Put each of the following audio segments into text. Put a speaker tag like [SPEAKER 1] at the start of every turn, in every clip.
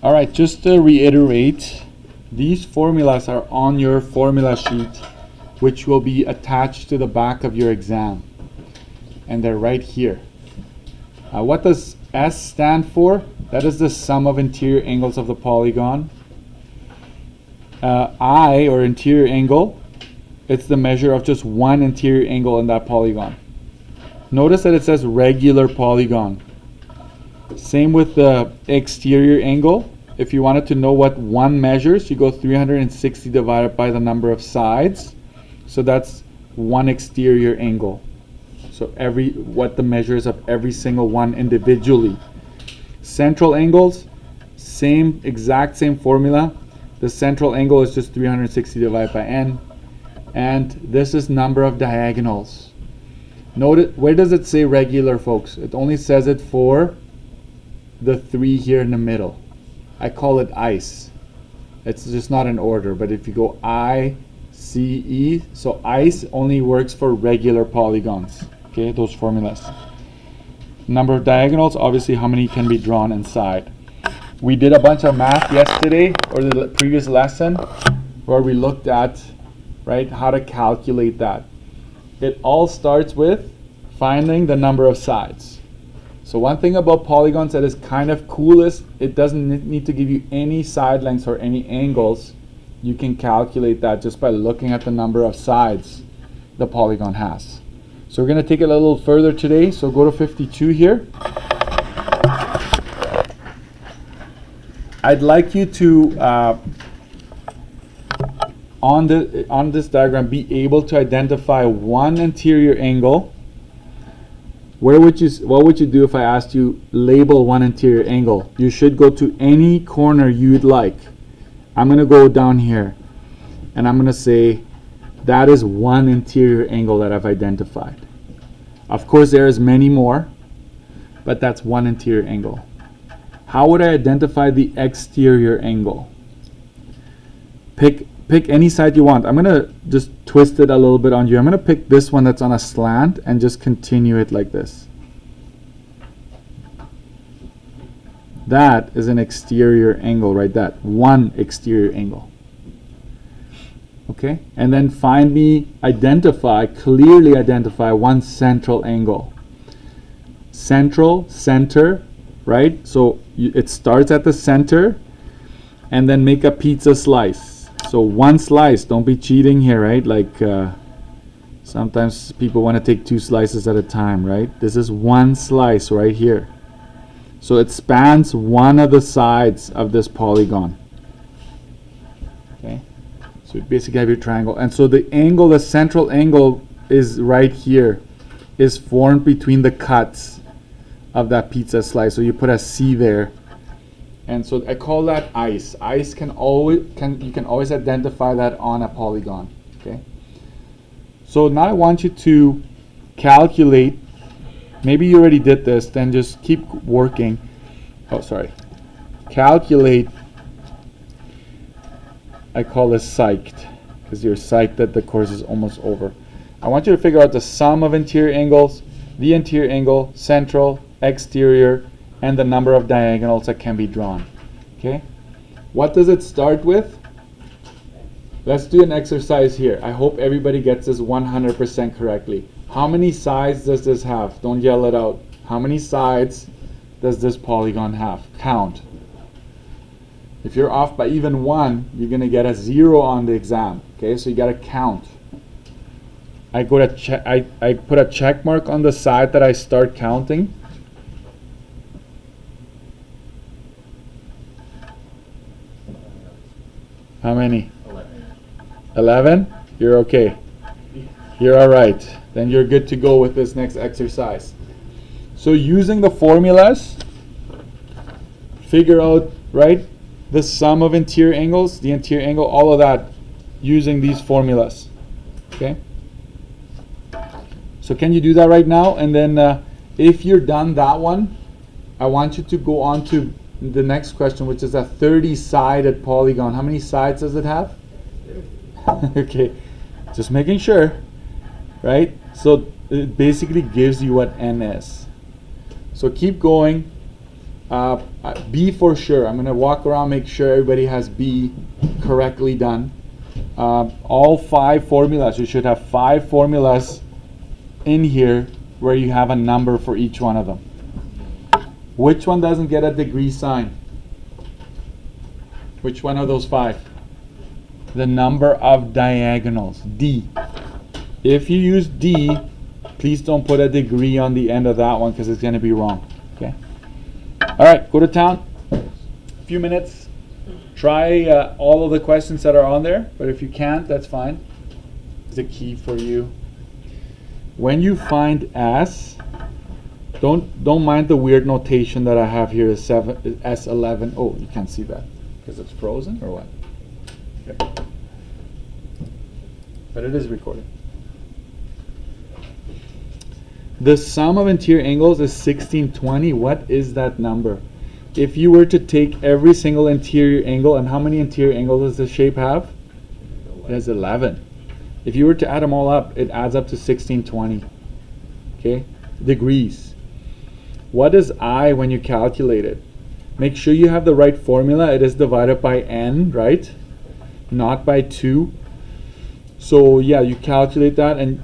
[SPEAKER 1] All right, just to reiterate, these formulas are on your formula sheet, which will be attached to the back of your exam. And they're right here. What does S stand for? That is the sum of interior angles of the polygon. I, or interior angle, it's the measure of just one interior angle in that polygon. Notice that it says regular polygon. Same with the exterior angle. If you wanted to know what one measures, you go 360 divided by the number of sides. So that's one exterior angle. So what the measures of every single one individually. Central angles, exact same formula. The central angle is just 360 divided by n. And this is number of diagonals. Notice, where does it say regular, folks? It only says it for the 3 here in the middle. I call it ice. It's just not in order, but if you go I, C, E, so ice only works for regular polygons. Okay, those formulas. Number of diagonals, obviously how many can be drawn inside. We did a bunch of math yesterday, or the previous lesson, where we looked at, right, how to calculate that. It all starts with finding the number of sides. So one thing about polygons that is kind of cool is it doesn't need to give you any side lengths or any angles. You can calculate that just by looking at the number of sides the polygon has. So we're going to take it a little further today. So go to 52 here. I'd like you to, on this diagram, be able to identify one interior angle. What would you do if I asked you label one interior angle? You should go to any corner you'd like. I'm going to go down here and I'm going to say that is one interior angle that I've identified. Of course there is many more, but that's one interior angle. How would I identify the exterior angle? Pick any side you want. I'm going to just twist it a little bit on you. I'm going to pick this one that's on a slant and just continue it like this. That is an exterior angle, right? That one exterior angle. Okay? And then clearly identify one central angle. Central, center, right? So it starts at the center and then make a pizza slice. So one slice, don't be cheating here, right? Like sometimes people want to take 2 slices at a time, right? This is one slice right here. So it spans one of the sides of this polygon. Okay, so you basically have your triangle. And so the angle, the central angle is right here, is formed between the cuts of that pizza slice. So you put a C there. And so I call that ice. Ice you can always identify that on a polygon. Okay. So now I want you to calculate. Maybe you already did this. Then just keep working. Oh, sorry. Calculate. I call this psyched because you're psyched that the course is almost over. I want you to figure out the sum of interior angles, the interior angle, central, exterior, and the number of diagonals that can be drawn. Okay, what does it start with? Let's do an exercise here. I hope everybody gets this 100% correctly. How many sides does this have? Don't yell it out. How many sides does this polygon have? Count. If you're off by even one, you're going to get a 0 on the exam. Okay, so you got to count. I put a check mark on the side that I start counting. How many? 11? You're okay. You're all right. Then you're good to go with this next exercise. So using the formulas, figure out, right, the sum of interior angles, the interior angle, all of that using these formulas. Okay? So can you do that right now? And then if you're done that one, I want you to go on to the next question, which is a 30-sided polygon. How many sides does it have? Okay, just making sure, right? So it basically gives you what n is. So keep going. B for sure. I'm going to walk around, make sure everybody has B correctly done. All 5 formulas. You should have 5 formulas in here where you have a number for each one of them. Which one doesn't get a degree sign? Which one of those 5? The number of diagonals, D. If you use D, please don't put a degree on the end of that one because it's going to be wrong. Okay. All right, go to town. A few minutes. Try all of the questions that are on there, but if you can't, that's fine. It's a key for you. When you find S, don't mind the weird notation that I have here. S11. Oh, you can't see that because it's frozen or what? Okay. But it is recorded. The sum of interior angles is 1620. What is that number? If you were to take every single interior angle, and how many interior angles does this shape have? It has 11. If you were to add them all up, it adds up to 1620. Okay? Degrees. What is I when you calculate it? Make sure you have the right formula. It is divided by n, right? Not by 2. So yeah, you calculate that, and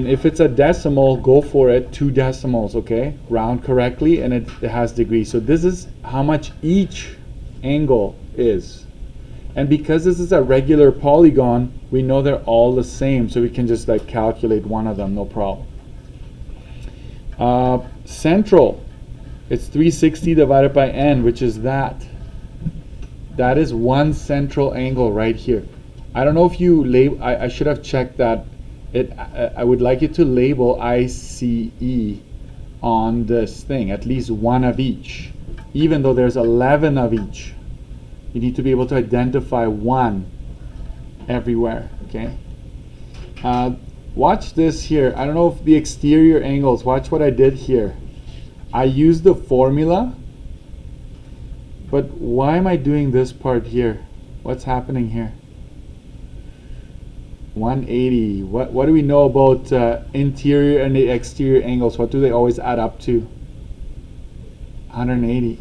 [SPEAKER 1] if it's a decimal, go for it. 2 decimals, okay? Round correctly, and it has degrees. So this is how much each angle is. And because this is a regular polygon, we know they're all the same, so we can just like calculate one of them, no problem. Central, it's 360 divided by n, which is that. That is one central angle right here. I don't know if you label, I should have checked that. I would like you to label ICE on this thing, at least one of each. Even though there's 11 of each, you need to be able to identify one everywhere, okay? Watch this here. I don't know if the exterior angles, watch what I did here. I used the formula, but why am I doing this part here? What's happening here? 180. What do we know about interior and the exterior angles? What do they always add up to? 180.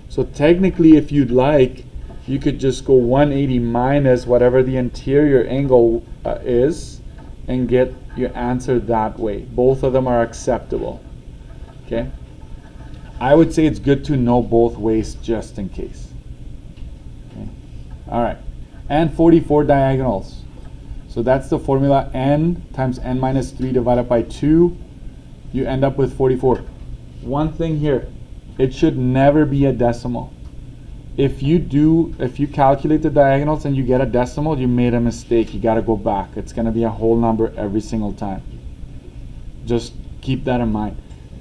[SPEAKER 1] So technically, if you'd like, you could just go 180 minus whatever the interior angle is and get your answer that way. Both of them are acceptable. Okay? I would say it's good to know both ways just in case. Okay. All right. And 44 diagonals. So that's the formula, n times n minus 3 divided by 2. You end up with 44. One thing here, it should never be a decimal. If you calculate the diagonals and you get a decimal, you made a mistake. You got to go back. It's going to be a whole number every single time. Just keep that in mind.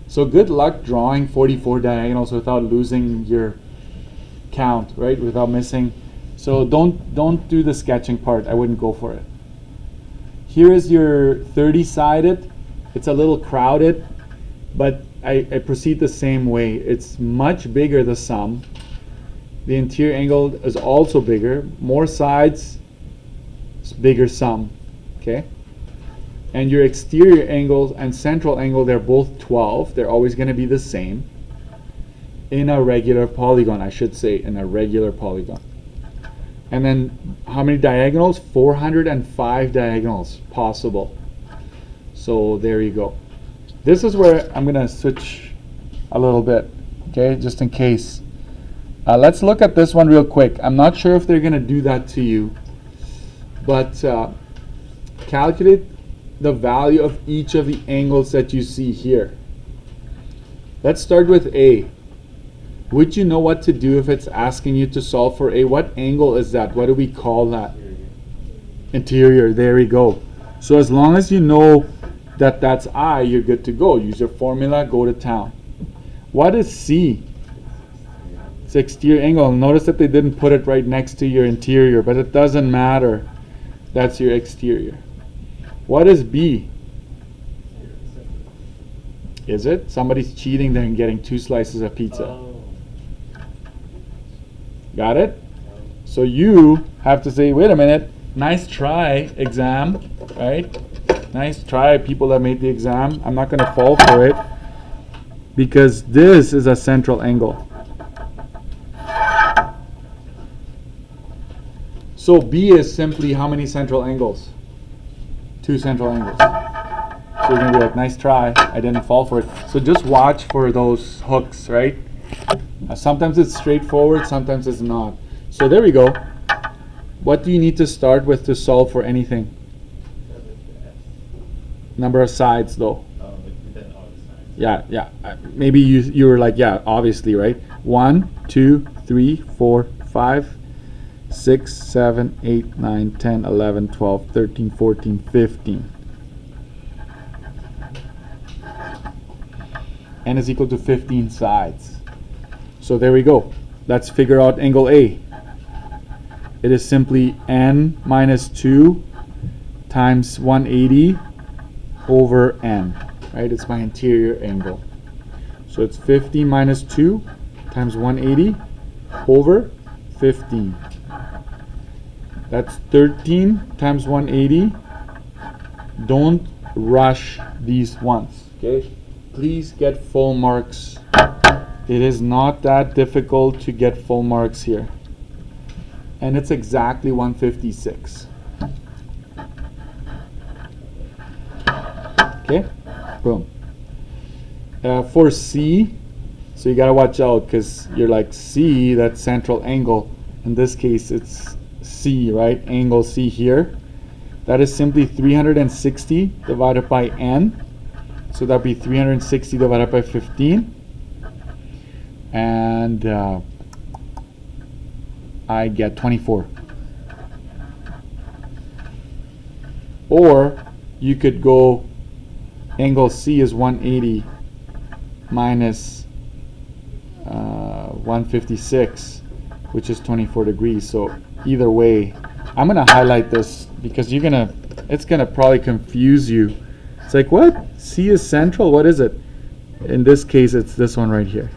[SPEAKER 1] So good luck drawing 44 diagonals without losing your count, right? Without missing. So don't do the sketching part. I wouldn't go for it. Here is your 30-sided. It's a little crowded, but I proceed the same way. It's much bigger, the sum. The interior angle is also bigger. More sides, it's bigger sum. Okay? And your exterior angles and central angle, they're both 12. They're always going to be the same. In a regular polygon, I should say, in a regular polygon. And then how many diagonals? 405 diagonals possible. So there you go. This is where I'm going to switch a little bit, okay, just in case. Let's look at this one real quick. I'm not sure if they're going to do that to you, but calculate the value of each of the angles that you see here. Let's start with A. Would you know what to do if it's asking you to solve for A? What angle is that? What do we call that? Interior. There we go. So as long as you know that that's I, you're good to go. Use your formula, go to town. What is C? It's exterior angle. Notice that they didn't put it right next to your interior, but it doesn't matter. That's your exterior. What is B? Is it? Somebody's cheating there and getting 2 slices of pizza. Got it? So you have to say, wait a minute, nice try, exam, right? Nice try, people that made the exam. I'm not going to fall for it. because this is a central angle. So B is simply how many central angles? 2 central angles. So you're going to be like, nice try, I didn't fall for it. So just watch for those hooks, right? Sometimes it's straightforward, sometimes it's not. So there we go. What do you need to start with to solve for anything? Number of sides though. Yeah. Maybe you were like, yeah, obviously, right? 1, 2, 3, 4, 5, 6, 7, 8, 9, 10, 11, 12, 13, 14, 15. N is equal to 15 sides. So there we go. Let's figure out angle A. It is simply N minus 2 times 180 over N. Right? It's my interior angle. So it's 15 minus 2 times 180 over 15. That's 13 times 180. Don't rush these ones. Okay? Please get full marks. It is not that difficult to get full marks here. And it's exactly 156. Okay? Boom. For C, so you gotta watch out because you're like, C, that's central angle. In this case, it's C, right? Angle C here. That is simply 360 divided by N. So that'd be 360 divided by 15. And I get 24. Or you could go, angle C is 180 minus 156, which is 24 degrees. So either way, I'm gonna highlight this because it's gonna probably confuse you. It's like, what? C is central? What is it? In this case, it's this one right here.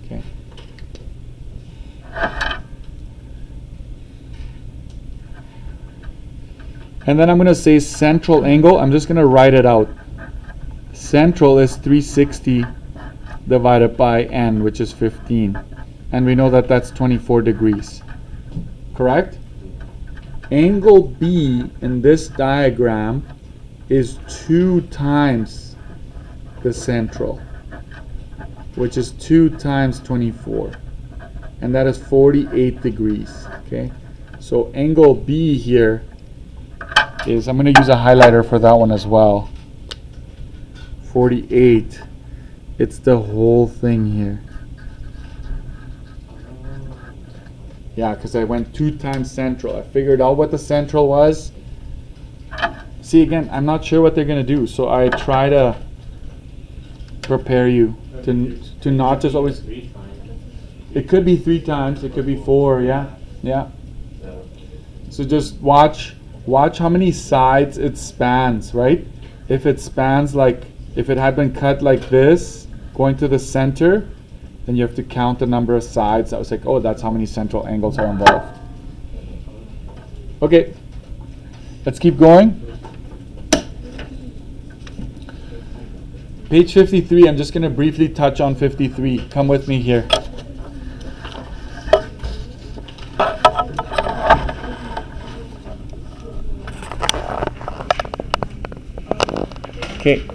[SPEAKER 1] Okay. And then I'm going to say central angle. I'm just going to write it out. Central is 360 divided by N, which is 15. And we know that that's 24 degrees. Correct? Angle B in this diagram is 2 times the central, which is 2 times 24. And that is 48 degrees. Okay? So angle B here is, I'm going to use a highlighter for that one as well. 48. It's the whole thing here. Yeah, because I went 2 times central. I figured out what the central was. See, again, I'm not sure what they're going to do, so I try to prepare you to not just always. It could be 3 times. It could be 4. Yeah. So just watch how many sides it spans, right? If it spans like, if it had been cut like this, going to the center, then you have to count the number of sides. I was like, oh, that's how many central angles are involved. Okay, let's keep going. Page 53, I'm just going to briefly touch on 53. Come with me here. Okay.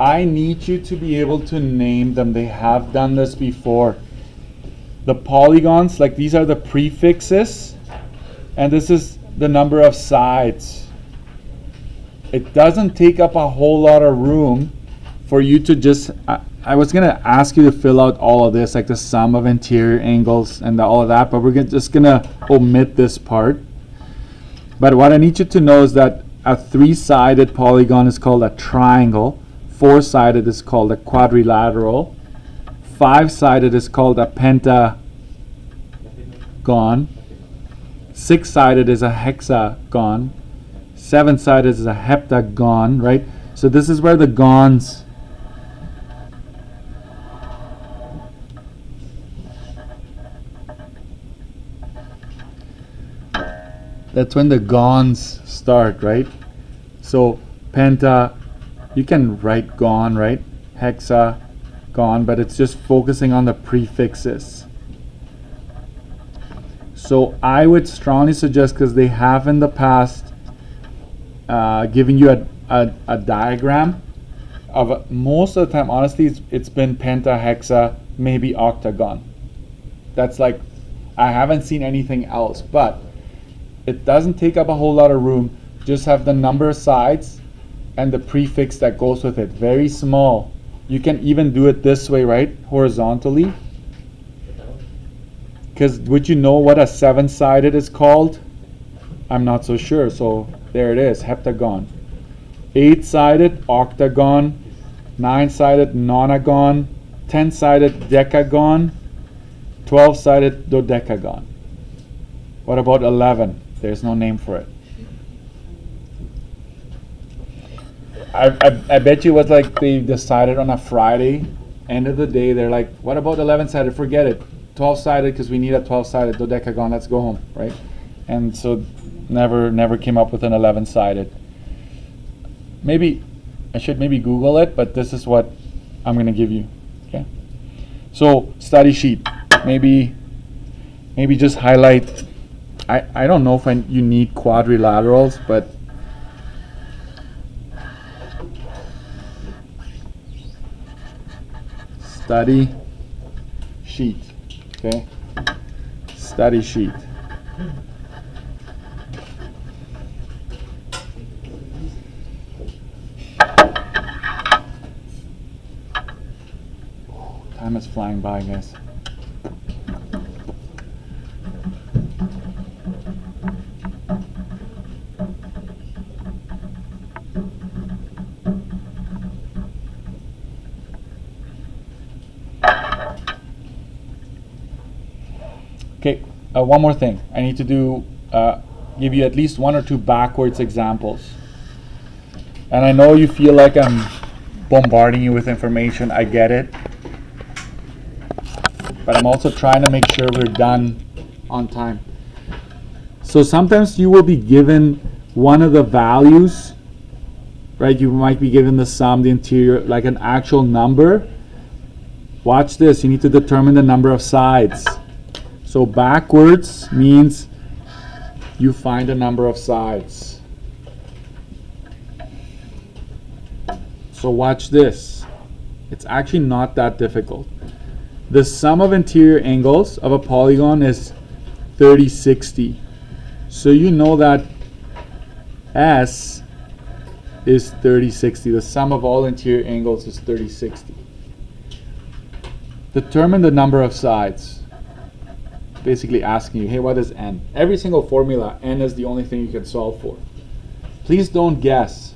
[SPEAKER 1] I need you to be able to name them. They have done this before. The polygons, like these are the prefixes, and this is the number of sides. It doesn't take up a whole lot of room for you to just, I was going to ask you to fill out all of this, like the sum of interior angles and all of that, but we're just going to omit this part. But what I need you to know is that a 3-sided polygon is called a triangle. 4-sided is called a quadrilateral. 5-sided is called a pentagon. 6-sided is a hexagon. 7-sided is a heptagon, right? So this is where the gons. That's when the gons start, right? So penta, You can write gon, right? Hexagon, but it's just focusing on the prefixes. So I would strongly suggest, because they have in the past given you a diagram of most of the time, honestly, it's been penta, hexa, maybe octagon. That's like, I haven't seen anything else, but it doesn't take up a whole lot of room. Just have the number of sides and the prefix that goes with it. Very small. You can even do it this way, right? Horizontally. Because would you know what a 7-sided is called? I'm not so sure. So there it is, heptagon. 8-sided, octagon. 9-sided, nonagon. 10-sided, decagon. 12-sided, dodecagon. What about 11? There's no name for it. I bet you it was like they decided on a Friday, end of the day, they're like, what about 11-sided? Forget it. 12-sided, because we need a 12-sided dodecagon. Let's go home, right? And so never came up with an 11-sided. Maybe I should maybe Google it, but this is what I'm going to give you. Okay. So study sheet. Maybe just highlight. I don't know if you need quadrilaterals, but study sheet. Okay. Study sheet. Time is flying by, guys. Okay, one more thing. I need to give you at least 1 or 2 backwards examples. And I know you feel like I'm bombarding you with information. I get it. But I'm also trying to make sure we're done on time. So sometimes you will be given one of the values, right? You might be given the sum, the interior, like an actual number. Watch this. You need to determine the number of sides. So backwards means you find a number of sides. So watch this. It's actually not that difficult. The sum of interior angles of a polygon is 3060. So you know that S is 3060. The sum of all interior angles is 3060. Determine the number of sides. Basically asking you, hey, what is n? Every single formula, n is the only thing you can solve for. Please don't guess.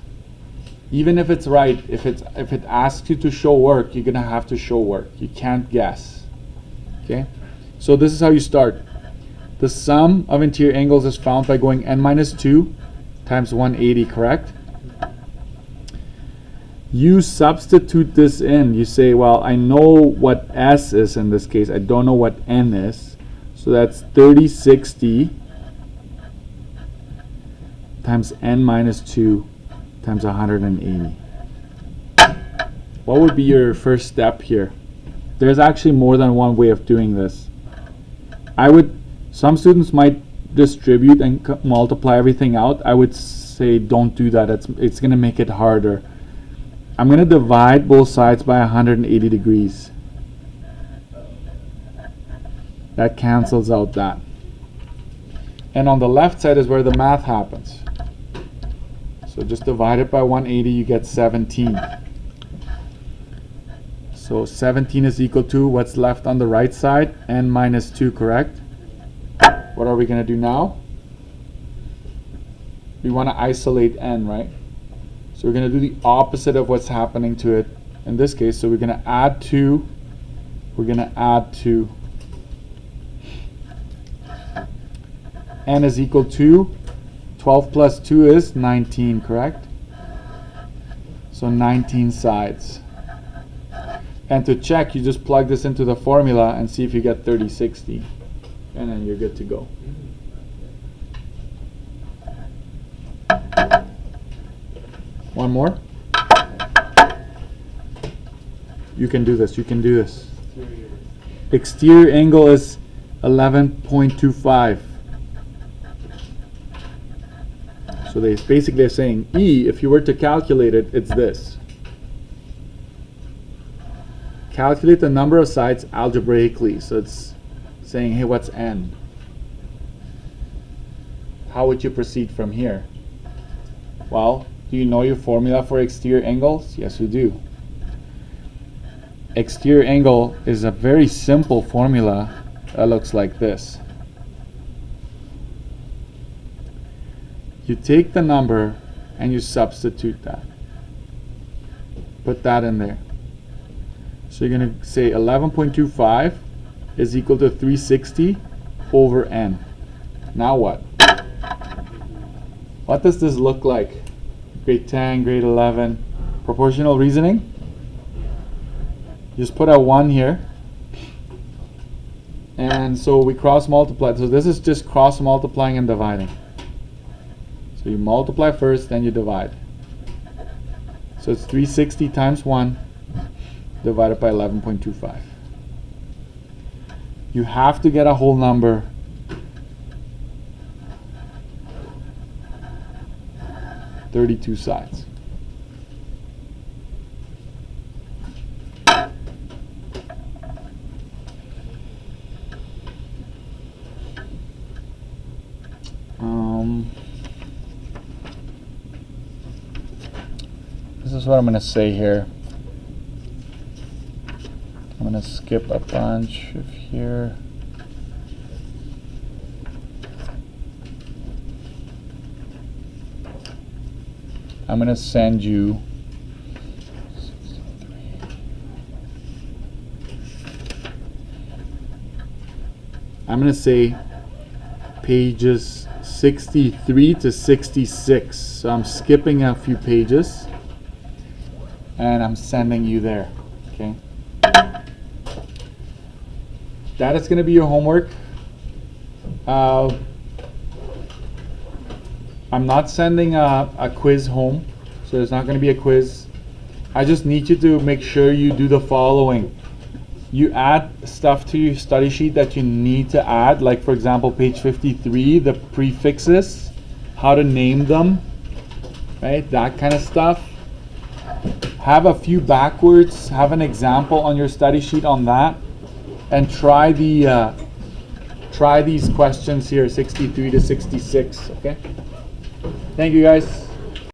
[SPEAKER 1] Even if it's right, if it asks you to show work, you're gonna have to show work. You can't guess. Okay? So this is how you start. The sum of interior angles is found by going n minus 2 times 180, correct? You substitute this in. You say, well, I know what S is in this case. I don't know what n is. So that's 3060 times n minus 2 times 180. What would be your first step here? There's actually more than one way of doing this. Some students might distribute and multiply everything out. I would say don't do that. It's going to make it harder. I'm going to divide both sides by 180 degrees. That cancels out that. And on the left side is where the math happens. So just divide it by 180, you get 17. So 17 is equal to what's left on the right side, n minus 2, correct? What are we going to do now? We want to isolate n, right? So we're going to do the opposite of what's happening to it in this case. So we're going to add 2. We're going to add 2. N is equal to 12 plus 2 is 19, correct? So 19 sides. And to check, you just plug this into the formula and see if you get 3060. And then you're good to go. One more. You can do this. You can do this. Exterior angle is 11.25. So they basically are saying E, if you were to calculate it, it's this. Calculate the number of sides algebraically. So it's saying, hey, what's N? How would you proceed from here? Well, do you know your formula for exterior angles? Yes, you do. Exterior angle is a very simple formula that looks like this. You take the number and you substitute that. Put that in there. So you're going to say 11.25 is equal to 360 over n. Now what? What does this look like? Grade 10, grade 11, proportional reasoning? Just put a 1 here. And so we cross multiply. So this is just cross multiplying and dividing. So you multiply first, then you divide. So it's 360 times 1 divided by 11.25. You have to get a whole number. (32 sides). This is what I'm going to say here. I'm going to skip a bunch of here. I'm going to send you I'm going to say pages 63 to 66. So I'm skipping a few pages and I'm sending you there. Okay. That is going to be your homework. I'm not sending a quiz home, so there's not going to be a quiz. I just need you to make sure you do the following. You add stuff to your study sheet that you need to add, like for example page 53, the prefixes, how to name them, right? That kind of stuff. Have a few backwards, have an example on your study sheet on that, and try these questions here, 63 to 66, okay? Thank you guys.